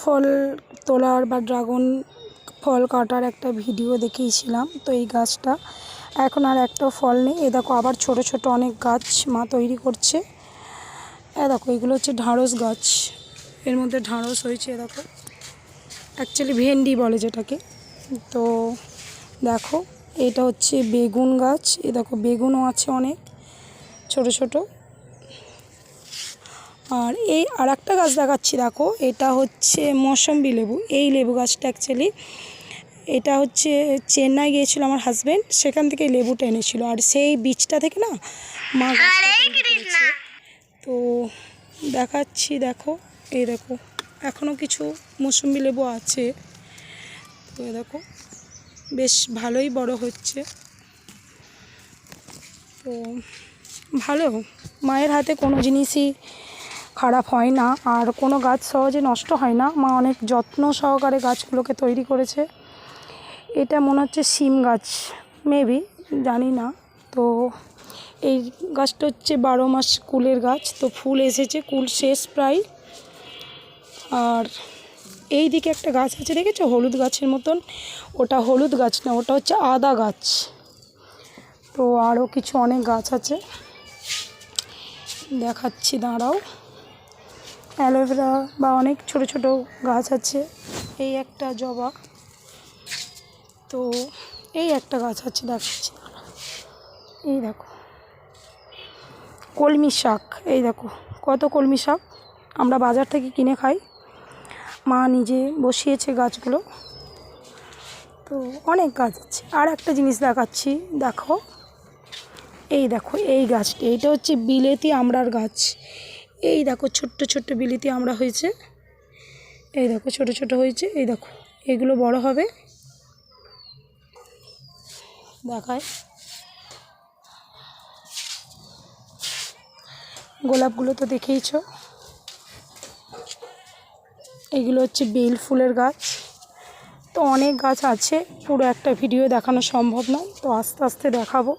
ফল তোলার বা ড্রাগন ফল কাটার একটা ভিডিও দেখিয়েছিলাম। তো এই গাছটা এখন আর একটাও ফল নেই। এ দেখো আবার ছোট ছোট অনেক গাছ মা তৈরি করছে। দেখো এগুলো হচ্ছে ঢ্যাঁড়স গাছ, এর মধ্যে ঢ্যাঁড়স হয়েছে। দেখো অ্যাকচুয়ালি ভেন্ডি বলে যেটাকে। তো দেখো এটা হচ্ছে বেগুন গাছ, এ দেখো বেগুনও আছে অনেক ছোট ছোট। আর এই আর একটা গাছ দেখাচ্ছি, দেখো এটা হচ্ছে মৌসম্বি লেবু। এই লেবু গাছটা অ্যাকচুয়ালি এটা হচ্ছে চেন্নাই গিয়েছিল আমার হাজব্যান্ড, সেখান থেকে লেবুটা এনেছিল। আর সেই বীজটা থেকে না মা গাছটা তৈরি করেছে। তো দেখাচ্ছি, দেখো এই দেখো এখনও কিছু মৌসম্বি লেবু আছে। তো দেখো বেশ ভালোই বড় হচ্ছে। তো ভালো, মায়ের হাতে কোনো জিনিসই খারাপ হয় না, আর কোনো গাছ সহজে নষ্ট হয় না। মা অনেক যত্ন সহকারে গাছগুলোকে তৈরি করেছে। এটা মনে হচ্ছে শিম গাছ, মেবি, জানি না। তো এই গাছটা হচ্ছে 12 মাস কুলের গাছ। তো ফুল এসেছে, কুল শেষ প্রায়। আর এই দিকে একটা গাছ আছে, দেখেছো হলুদ গাছের মতন? ওটা হলুদ গাছ না, ওটা হচ্ছে আদা গাছ। তো আরও কিছু অনেক গাছ আছে, দেখাচ্ছি দাঁড়াও। অ্যালোভেরা বা অনেক ছোট ছোট গাছ আছে। এই একটা জবা। তো এই একটা গাছ আছে, দেখাচ্ছি। এই দেখো কলমি শাক, এই দেখো কত কলমি শাক, আমরা বাজার থেকে কিনে খাই, মা নিজে বসিয়েছে গাছগুলো। তো অনেক গাছ আছে। আর একটা জিনিস দেখাচ্ছি, দেখো এই দেখো এই গাছটি, এইটা হচ্ছে বিলেতি আমড়ার গাছ। এই দেখো ছোট্ট ছোট্ট বিলেতি আমড়া হয়েছে, এই দেখো ছোট ছোট হয়েছে। এই দেখো এগুলো বড় হবে, দেখায়। গোলাপগুলো তো দেখেইছো। এগুলো হচ্ছে বেল ফুলের গাছ। তো অনেক গাছ আছে, পুরো একটা ভিডিও দেখানো সম্ভব নয়, তো আস্তে আস্তে দেখাবো।